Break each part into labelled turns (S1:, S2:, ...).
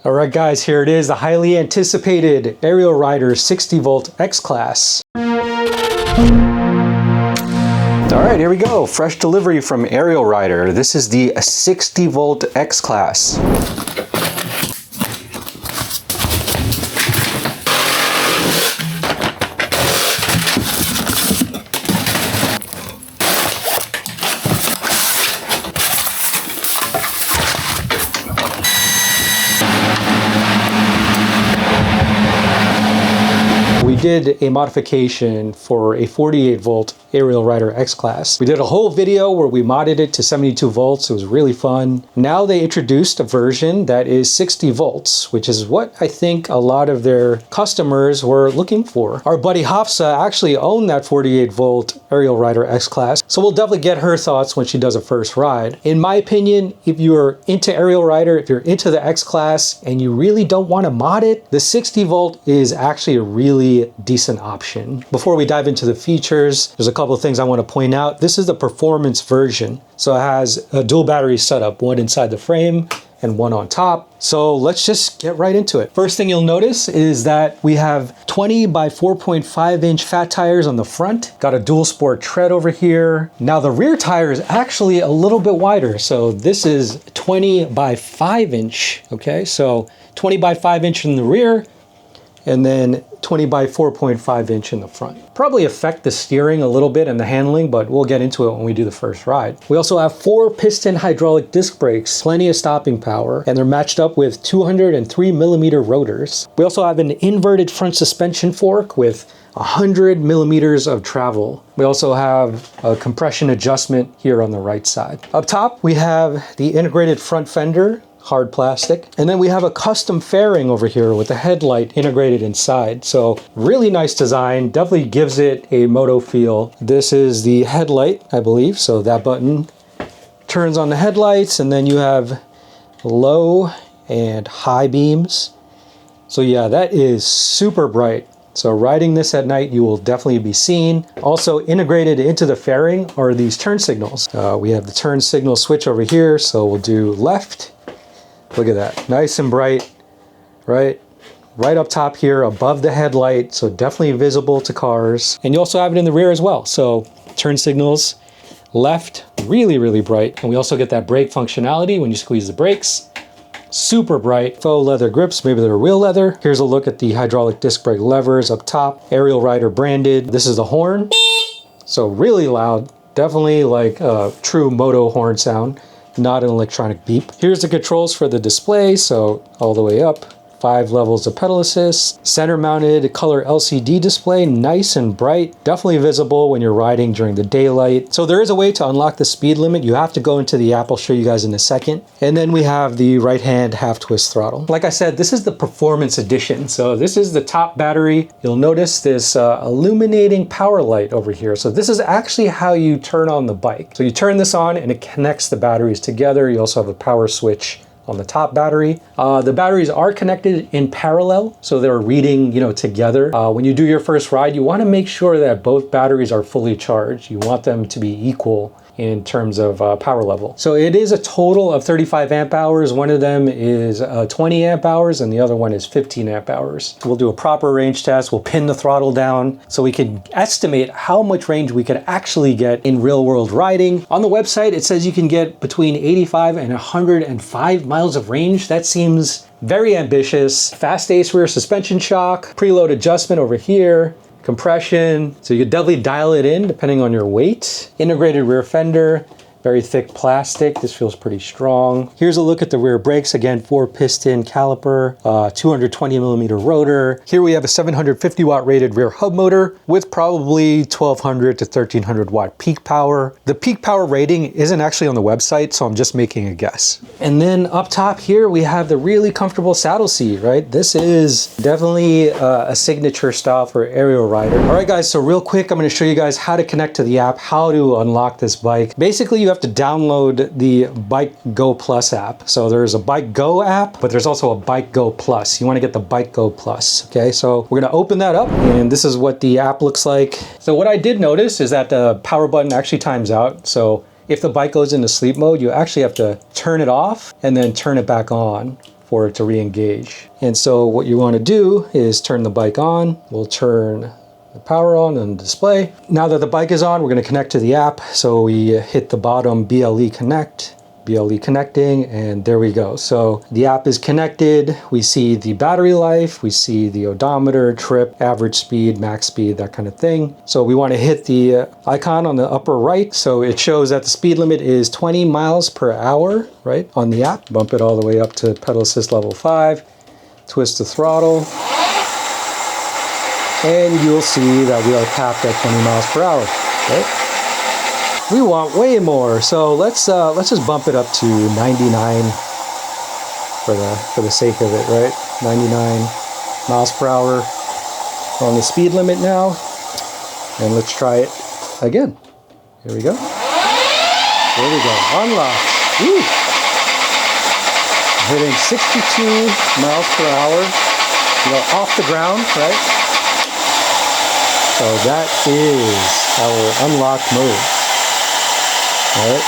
S1: All right guys, here it is, the highly anticipated Ariel Rider 60 volt X Class. All right, here we go. Fresh delivery from Ariel Rider. This is the 60 volt X Class. We did a modification for a 48 volt Ariel Rider X Class. We did a whole video where we modded it to 72 volts. It was really fun. Now they introduced a version that is 60 volts, which is what I think a lot of their customers were looking for. Our buddy Hafsah actually owned that 48 volt Ariel Rider X Class, so we'll definitely get her thoughts when she does a first ride. In my opinion, if you're into Ariel Rider, if you're into the X Class and you really don't want to mod it, the 60 volt is actually a really decent option. Before we dive into the features, there's a couple of things I want to point out. This is the performance version. So it has a dual battery setup, one inside the frame and one on top. So let's just get right into it. First thing you'll notice is that we have 20 by 4.5 inch fat tires on the front. Got a dual sport tread over here. Now the rear tire is actually a little bit wider. So this is 20 by 5 inch. Okay, so 20 by 5 inch in the rear, and then 20 by 4.5 inch in the front. Probably affect the steering a little bit and the handling, but we'll get into it when we do the first ride. We also have 4 piston hydraulic disc brakes, plenty of stopping power, and they're matched up with 203 millimeter rotors. We also have an inverted front suspension fork with 100 millimeters of travel. We also have a compression adjustment here on the right side. Up top, we have the integrated front fender, hard plastic. And then we have a custom fairing over here with the headlight integrated inside. So really nice design, definitely gives it a moto feel. This is the headlight, I believe. So that button turns on the headlights, and then you have low and high beams. So yeah, that is super bright. So riding this at night, you will definitely be seen. Also integrated into the fairing are these turn signals. We have the turn signal switch over here. So we'll do left. Look at that, nice and bright, right up top here above the headlight, so definitely visible to cars. And you also have it in the rear as well. So turn signals, left, really bright. And we also get that brake functionality when you squeeze the brakes. Super bright. Faux leather grips, maybe they're real leather. Here's a look at the hydraulic disc brake levers up top, Ariel Rider branded. This is the horn, so really loud, definitely like a true moto horn sound. Not an electronic beep. Here's the controls for the display, so all the way up. 5 levels of pedal assist, center mounted color LCD display, nice and bright, definitely visible when you're riding during the daylight. So there is a way to unlock the speed limit. You have to go into the app. I'll show you guys in a second. And then we have the right hand half twist throttle. Like I said, this is the performance edition. So this is the top battery. You'll notice this illuminating power light over here. So this is actually how you turn on the bike. So you turn this on and it connects the batteries together. You also have a power switch on the top battery. The batteries are connected in parallel, so they're reading, together. When you do your first ride, you want to make sure that both batteries are fully charged. You want them to be equal in terms of power level. So it is a total of 35 amp hours. One of them is 20 amp hours and the other one is 15 amp hours. We'll do a proper range test. We'll pin the throttle down so we can estimate how much range we could actually get in real world riding. On the website, it says you can get between 85 and 105 miles of range. That seems very ambitious. Fast ace rear suspension shock, preload adjustment over here, compression, so you could definitely dial it in depending on your weight. Integrated rear fender, very thick plastic. This feels pretty strong. Here's a look at the rear brakes. Again, 4-piston caliper, 220 millimeter rotor. Here we have a 750 watt rated rear hub motor with probably 1200 to 1300 watt peak power. The peak power rating isn't actually on the website, so I'm just making a guess. And then up top here, we have the really comfortable saddle seat, right? This is definitely a signature style for Ariel Rider. All right, guys, so real quick, I'm gonna show you guys how to connect to the app, how to unlock this bike. Basically, you have to download the Bike Go Plus app. So there's a Bike Go app, but there's also a Bike Go Plus. You want to get the Bike Go Plus. Okay, so we're going to open that up and this is what the app looks like. So what I did notice is that the power button actually times out. So if the bike goes into sleep mode, you actually have to turn it off and then turn it back on for it to re-engage. And so what you want to do is turn the bike on. We'll turn the power on and display. Now that the bike is on, we're going to connect to the app. So we hit the bottom BLE connect. BLE connecting, and there we go. So the app is connected. We see the battery life, we see the odometer, trip, average speed, max speed, that kind of thing. So we want to hit the icon on the upper right. So it shows that the speed limit is 20 miles per hour, right, on the app. Bump it all the way up to pedal assist level 5, twist the throttle, and you'll see that we are capped at 20 miles per hour, right? We want way more, so let's just bump it up to 99 for the sake of it, right? 99 miles per hour on the speed limit now, and let's try it again. Here we go. There we go. Unlock. Woo! Hitting 62 miles per hour, off the ground, right? So that is our unlocked mode. Alright,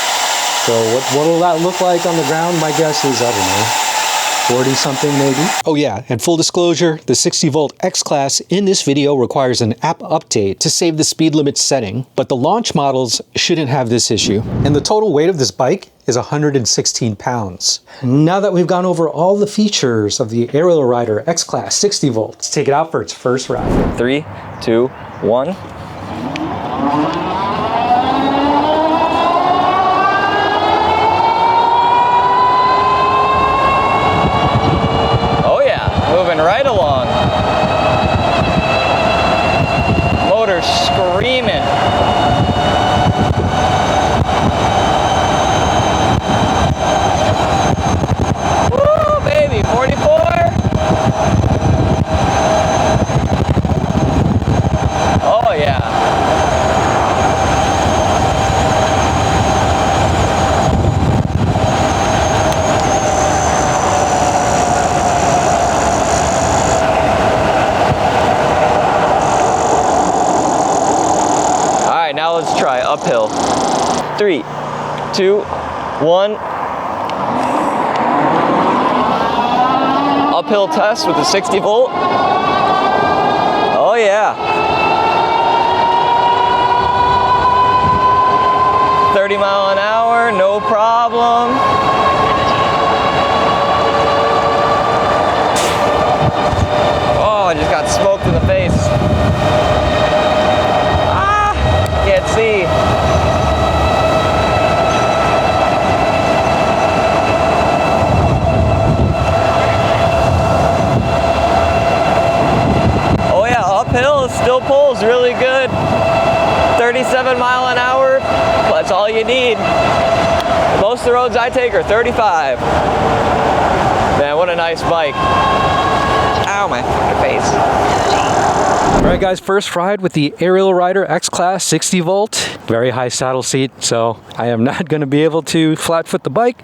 S1: so what will that look like on the ground? My guess is, I don't know, 40 something maybe. Oh yeah, and full disclosure, the 60 volt X Class in this video requires an app update to save the speed limit setting, but the launch models shouldn't have this issue. And the total weight of this bike is 116 pounds. Now that we've gone over all the features of the Ariel Rider X Class 60 volt, let's take it out for its first ride.
S2: 3, 2, 1. Right along. Motor screaming. Woo, baby, 44. Oh yeah. Now let's try uphill. 3, 2, 1. Uphill test with the 60 volt. Oh yeah. 30 mile an hour, no problem. Oh, I just got smoked in the face. Can't see. Oh yeah, uphill still pulls really good. 37 mile an hour, that's all you need. Most of the roads I take are 35. Man, what a nice bike. Ow, my face.
S1: Alright guys, first ride with the Ariel Rider X Class 60 volt. Very high saddle seat, so I am not going to be able to flat foot the bike.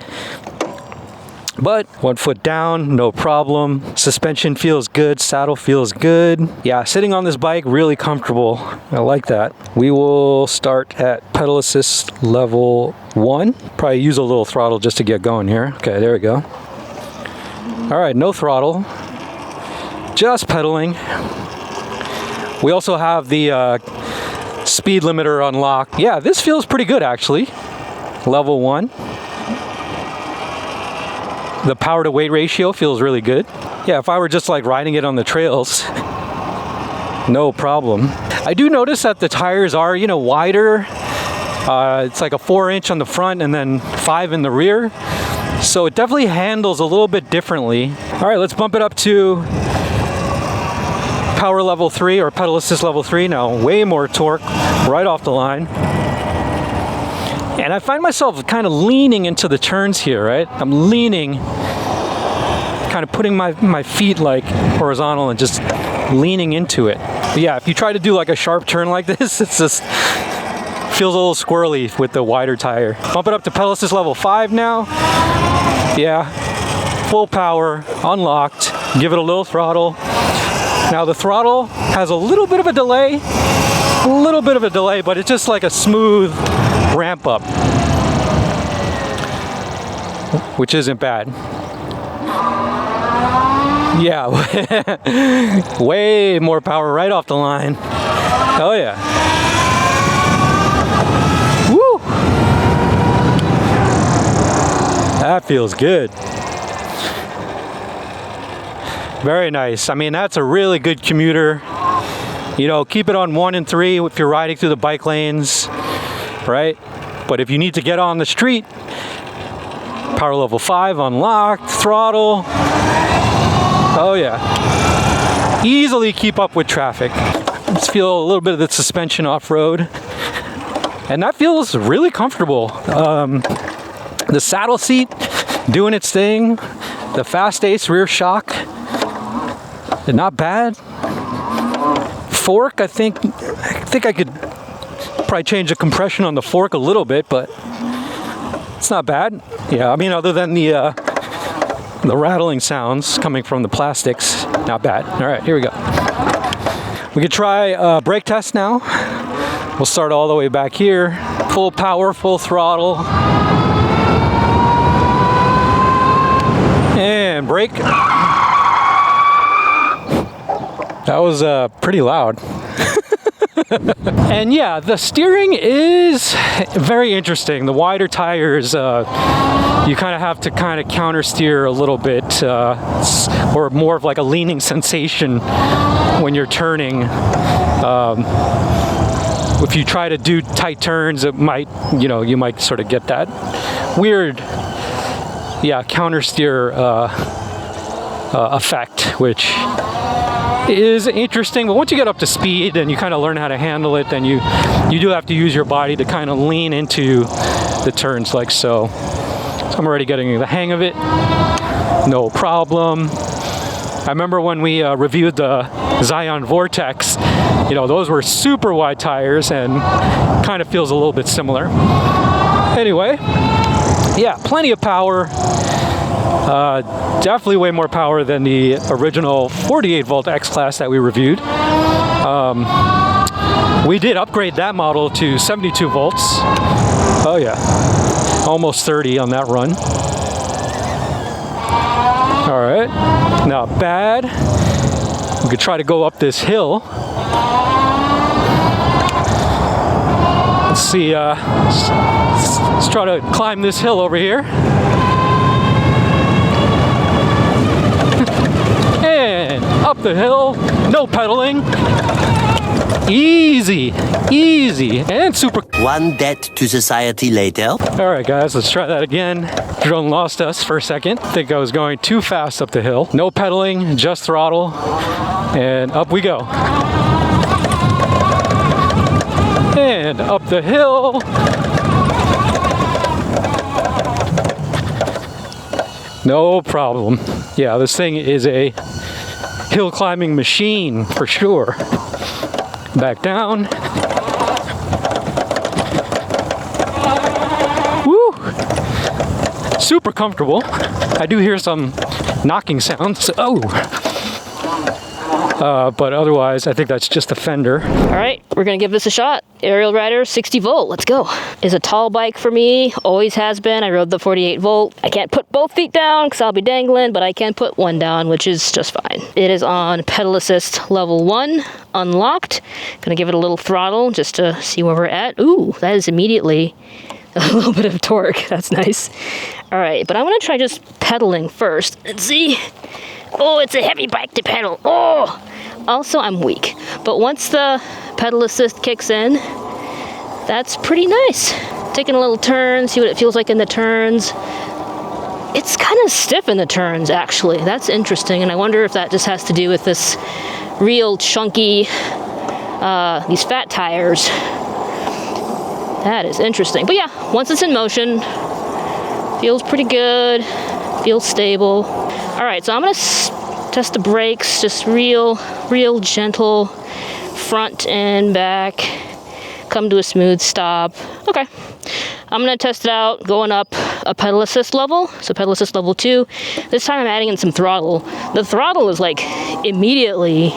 S1: But 1 foot down, no problem. Suspension feels good, saddle feels good. Yeah, sitting on this bike, really comfortable. I like that. We will start at pedal assist level 1. Probably use a little throttle just to get going here. Okay, there we go. Alright, no throttle. Just pedaling. We also have the speed limiter unlocked. Yeah, this feels pretty good actually. Level 1. The power to weight ratio feels really good. Yeah, if I were just like riding it on the trails, no problem. I do notice that the tires are, wider. It's like a 4-inch on the front and then 5 in the rear. So it definitely handles a little bit differently. All right, let's bump it up to power level 3 or pedal assist level 3 now. Way more torque right off the line. And I find myself kind of leaning into the turns here, right? I'm leaning, kind of putting my feet like horizontal and just leaning into it. But yeah, if you try to do like a sharp turn like this, it's just feels a little squirrely with the wider tire. Bump it up to pedal assist level 5 now. Yeah, full power, unlocked. Give it a little throttle. Now the throttle has a little bit of a delay, but it's just like a smooth ramp up, which isn't bad. Yeah, way more power right off the line. Oh yeah. Woo! That feels good. Very nice. I mean, that's a really good commuter. You know, keep it on 1 and 3 if you're riding through the bike lanes, right? But if you need to get on the street, power level 5 unlocked, throttle. Oh yeah. Easily keep up with traffic. Just feel a little bit of the suspension off-road. And that feels really comfortable. The saddle seat doing its thing. The Fast Ace rear shock. Not bad. Fork, I think I could probably change the compression on the fork a little bit, but it's not bad. Yeah, I mean, other than the rattling sounds coming from the plastics, not bad. All right, here we go. We could try brake test now. We'll start all the way back here. Full power, full throttle. And brake. That was pretty loud. And yeah, the steering is very interesting. The wider tires, you kind of have to kind of counter steer a little bit, or more of like a leaning sensation when you're turning. If you try to do tight turns, it might, you know, you might sort of get that weird, yeah, counter steer effect, which is interesting. But once you get up to speed and you kind of learn how to handle it, then you do have to use your body to kind of lean into the turns like so. So I'm already getting the hang of it. No problem. I remember when we reviewed the Zion Vortex, you know, those were super wide tires and kind of feels a little bit similar. Anyway, yeah, plenty of power. Definitely way more power than the original 48 volt X-Class that we reviewed. We did upgrade that model to 72 volts. Oh yeah, almost 30 on that run. All right, not bad. We could try to go up this hill. Let's see, let's try to climb this hill over here. And up the hill, no pedaling. Easy, easy, and super.
S3: One debt to society later.
S1: All right, guys, let's try that again. Drone lost us for a second. I think I was going too fast up the hill. No pedaling, just throttle, and up we go. And up the hill. No problem. Yeah, this thing is a hill climbing machine for sure. Back down. Woo! Super comfortable. I do hear some knocking sounds. Oh! But otherwise, I think that's just a fender.
S4: All right, we're gonna give this a shot. Ariel Rider 60 volt, let's go. It's a tall bike for me, always has been. I rode the 48 volt. I can't put both feet down because I'll be dangling, but I can put one down, which is just fine. It is on pedal assist level 1, unlocked. Gonna give it a little throttle just to see where we're at. Ooh, that is immediately a little bit of torque. That's nice. All right, but I'm gonna try just pedaling first. Let's see. Oh, it's a heavy bike to pedal. Oh! Also, I'm weak. But once the pedal assist kicks in, that's pretty nice. Taking a little turn, see what it feels like in the turns. It's kind of stiff in the turns, actually. That's interesting, and I wonder if that just has to do with this real chunky, these fat tires. That is interesting. But yeah, once it's in motion, feels pretty good, feels stable. All right, so I'm gonna test the brakes, just real gentle, front and back, come to a smooth stop. Okay, I'm gonna test it out, going up a pedal assist level, so pedal assist level 2. This time I'm adding in some throttle. The throttle is like immediately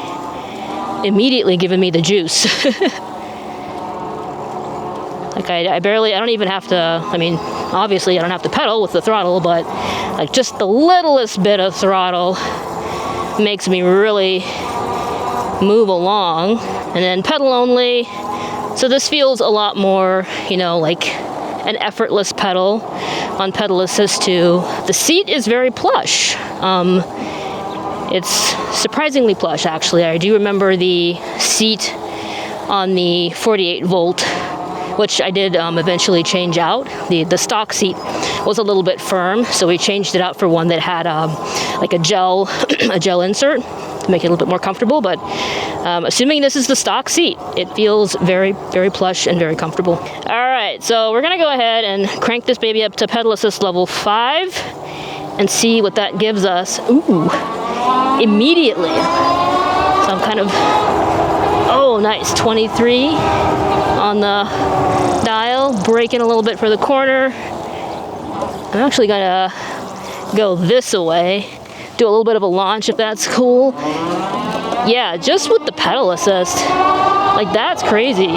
S4: giving me the juice. Like I don't even have to, I mean, obviously I don't have to pedal with the throttle, but like just the littlest bit of throttle makes me really move along. And then pedal only. So this feels a lot more, you know, like an effortless pedal on pedal assist 2. The seat is very plush. It's surprisingly plush, actually. I do remember the seat on the 48 volt, which I did eventually change out. The stock seat was a little bit firm, so we changed it out for one that had like a gel insert to make it a little bit more comfortable. But assuming this is the stock seat, it feels very, very plush and very comfortable. All right, so we're gonna go ahead and crank this baby up to pedal assist level 5 and see what that gives us. Ooh, immediately. So I'm kind of, oh, nice, 23 on the dial, braking a little bit for the corner. I'm actually gonna go this way, do a little bit of a launch if that's cool. Yeah, just with the pedal assist, like that's crazy. Woo!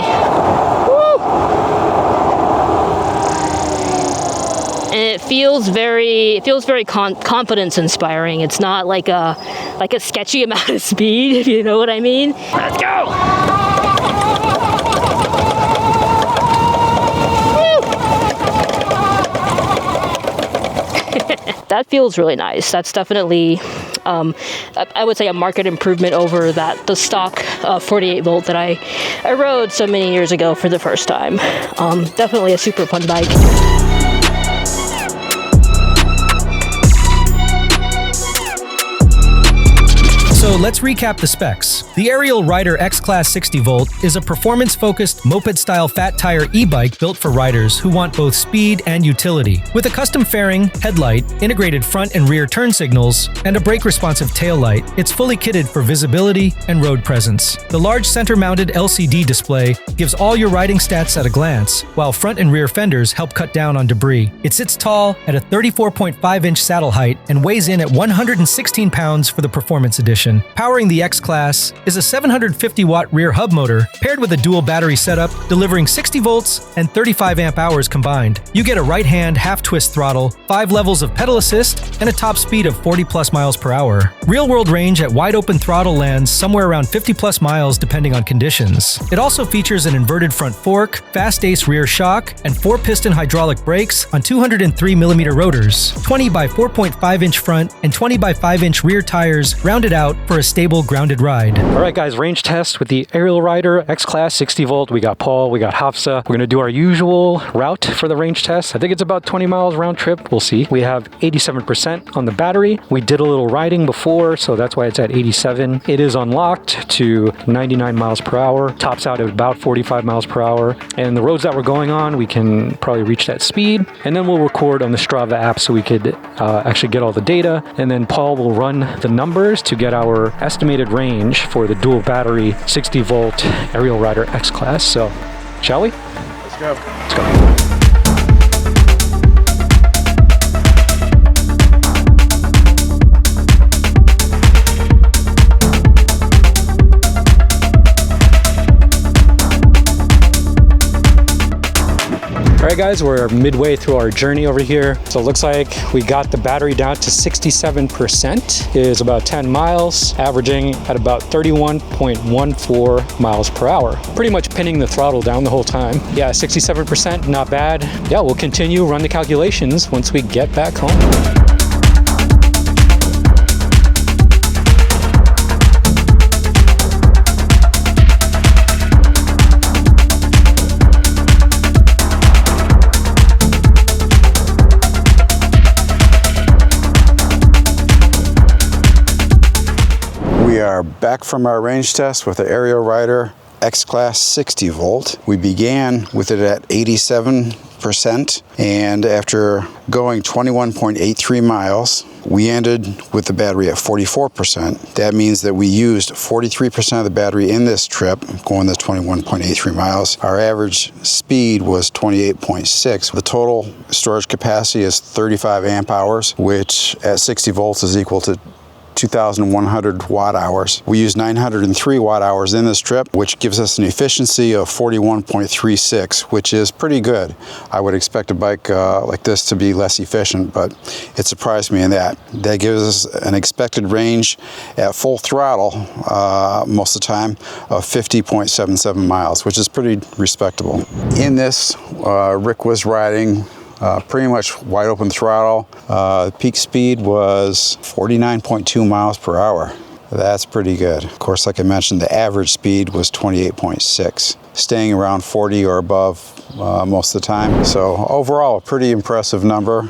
S4: And it feels very confidence inspiring. It's not like a sketchy amount of speed, if you know what I mean. Let's go! That feels really nice. That's definitely, I would say, a market improvement over the stock 48 volt that I rode so many years ago for the first time. Definitely a super fun bike.
S5: So let's recap the specs. The Ariel Rider X-Class 60 volt is a performance-focused moped-style fat tire e-bike built for riders who want both speed and utility. With a custom fairing, headlight, integrated front and rear turn signals, and a brake-responsive taillight, it's fully kitted for visibility and road presence. The large center-mounted LCD display gives all your riding stats at a glance, while front and rear fenders help cut down on debris. It sits tall at a 34.5-inch saddle height and weighs in at 116 pounds for the Performance Edition. Powering the X-Class is a 750-watt rear hub motor paired with a dual battery setup delivering 60 volts and 35 amp hours combined. You get a right-hand half-twist throttle, 5 levels of pedal assist, and a top speed of 40+ miles per hour. Real-world range at wide-open throttle lands somewhere around 50+ miles depending on conditions. It also features an inverted front fork, fast-ace rear shock, and 4-piston hydraulic brakes on 203mm rotors, 20 by 4.5-inch front and 20 by 5-inch rear tires rounded out for a stable grounded ride.
S1: All right, guys, range test with the Ariel Rider X-Class 60 volt. We got Paul, we got Hafsah. We're gonna do our usual route for the range test. I think it's about 20 miles round trip. We'll see. We have 87% on the battery. We did a little riding before, so that's why it's at 87. It is unlocked to 99 miles per hour. Tops out at about 45 miles per hour. And the roads that we're going on, we can probably reach that speed. And then we'll record on the Strava app so we could actually get all the data. And then Paul will run the numbers to get our estimated range for the dual battery 60 volt Ariel Rider X-Class. So, shall we?
S6: Let's go.
S1: Let's go. All right, guys, we're midway through our journey over here. So it looks like we got the battery down to 67%. It is about 10 miles, averaging at about 31.14 miles per hour. Pretty much pinning the throttle down the whole time. Yeah, 67%, not bad. Yeah, we'll continue, run the calculations once we get back home.
S6: We are back from our range test with the Ariel Rider X-Class 60 volt. We began with it at 87%, and after going 21.83 miles, we ended with the battery at 44%. That means that we used 43% of the battery in this trip, going the 21.83 miles. Our average speed was 28.6. The total storage capacity is 35 amp hours, which at 60 volts is equal to 2,100 watt hours. We use 903 watt hours in this trip, which gives us an efficiency of 41.36, which is pretty good. I would expect a bike like this to be less efficient, but it surprised me in that. That gives us an expected range at full throttle most of the time of 50.77 miles, which is pretty respectable. In this, Rick was riding pretty much wide open throttle. Peak speed was 49.2 miles per hour. That's pretty good. Of course, like I mentioned, the average speed was 28.6, staying around 40 or above most of the time. So overall, a pretty impressive number.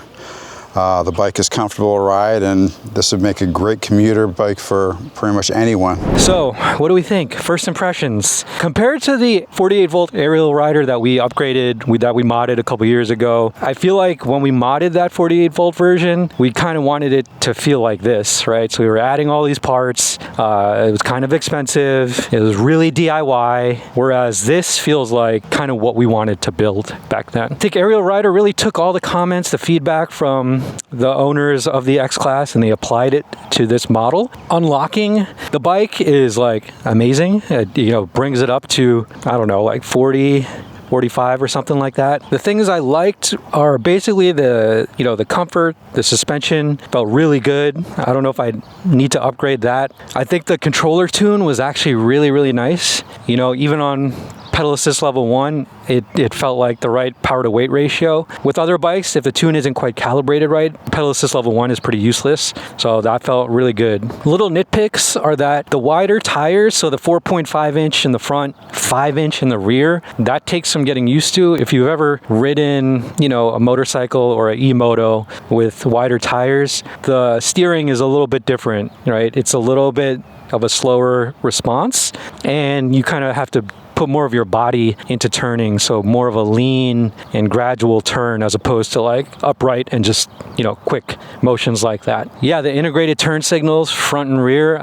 S6: The bike is comfortable to ride, and this would make a great commuter bike for pretty much anyone.
S1: So, what do we think? First impressions. Compared to the 48 volt Ariel Rider that we upgraded, that we modded a couple years ago, I feel like when we modded that 48 volt version, we kind of wanted it to feel like this, right? So we were adding all these parts. It was kind of expensive. It was really DIY, whereas this feels like kind of what we wanted to build back then. I think Ariel Rider really took all the comments, the feedback from the owners of the X Class, and they applied it to this model. Unlocking the bike is like amazing. It, brings it up to, I don't know, like 40, 45 or something like that. The things I liked are basically the comfort, the suspension felt really good. I don't know if I need to upgrade that. I think the controller tune was actually really, really nice. Even on pedal assist level 1, it felt like the right power to weight ratio. With other bikes, if the tune isn't quite calibrated right, pedal assist level 1 is pretty useless. So that felt really good. Little nitpicks are that the wider tires, so the 4.5 inch in the front, 5 inch in the rear, that takes some getting used to. If you've ever ridden, a motorcycle or an e-moto with wider tires, the steering is a little bit different, right? It's a little bit of a slower response, and you kind of have to put more of your body into turning, so more of a lean and gradual turn as opposed to like upright and just quick motions like that. Yeah, the integrated turn signals front and rear,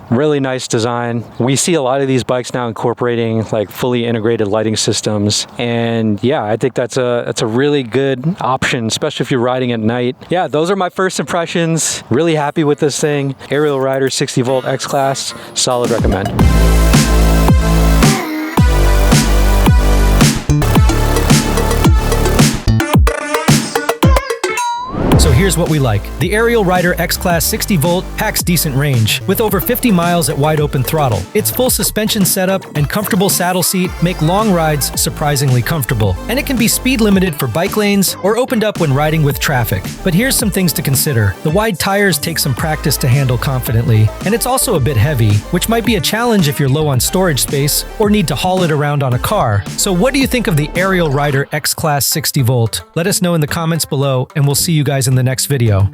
S1: really nice design. We see a lot of these bikes now incorporating like fully integrated lighting systems, and yeah, I think that's a really good option, especially if you're riding at night. Yeah, those are my first impressions. Really happy with this thing. Ariel Rider 60 volt X Class, solid recommend.
S5: So here's what we like. The Ariel Rider X-Class 60 volt packs decent range, with over 50 miles at wide open throttle. Its full suspension setup and comfortable saddle seat make long rides surprisingly comfortable, and it can be speed limited for bike lanes or opened up when riding with traffic. But here's some things to consider. The wide tires take some practice to handle confidently, and it's also a bit heavy, which might be a challenge if you're low on storage space or need to haul it around on a car. So what do you think of the Ariel Rider X-Class 60 volt? Let us know in the comments below, and we'll see you guys in the next video.